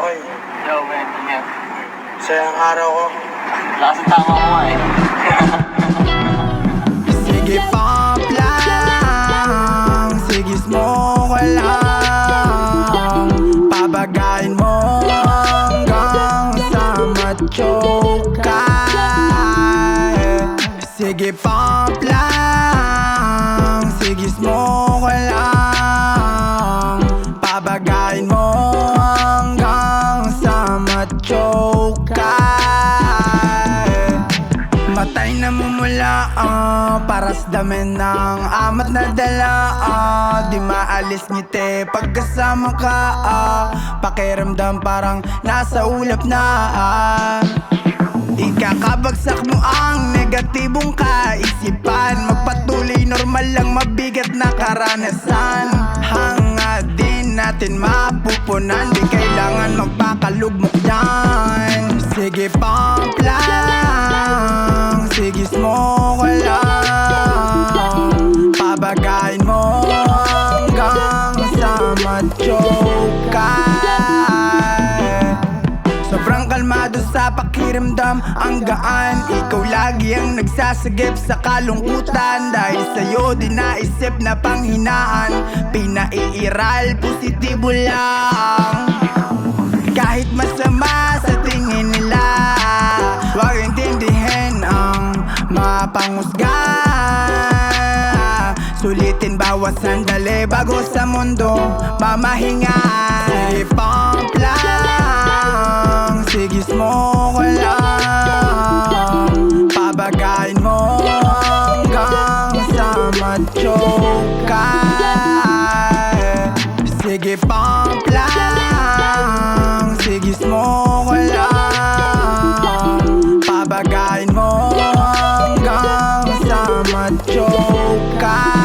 Oy, Yo, man, ingat. sayang araw ko. Lakas ang tama ko nga eh. Sige pump lang, sige smoke lang, pabagayin mo hanggang sa ma-choke ka. Sige pump lang, sige smoke lang, pabagayin mo hanggang sa ma-choke ka. Matay na mumula para sa dami ng amat na dala. Di maalis ngiti pagkasama ka. Pakiramdam parang nasa ulap na. Ikakabagsak mo ang negatibong kaisipan. Magpatuloy normal lang mabigat na karanasan. Hangad din natin mapupunan. Di kailangan magpakalugmok dyan. Sige pump lang, sige smoke lang, pabagayin mo hanggang sa ma-choke ka. Sobrang kalmado sa pakiramdam, ang gaan. Ikaw lagi ang nagsasagip sa kalungkutan. Dahil sa'yo di naisip na panghinaan. Pinaiiral, positibo lang. Kahit masama sa tingin nila, huwag intindihin ang mapangusga. Sulitin bawat sandali bago sa mundo mamahinga. Sige pump lang, sige smoke lang, pabagayin mo hanggang sa ma-choke ka. Sige pump lang, sige smoke lang, pabagayin mo hanggang sa ma-choke ka.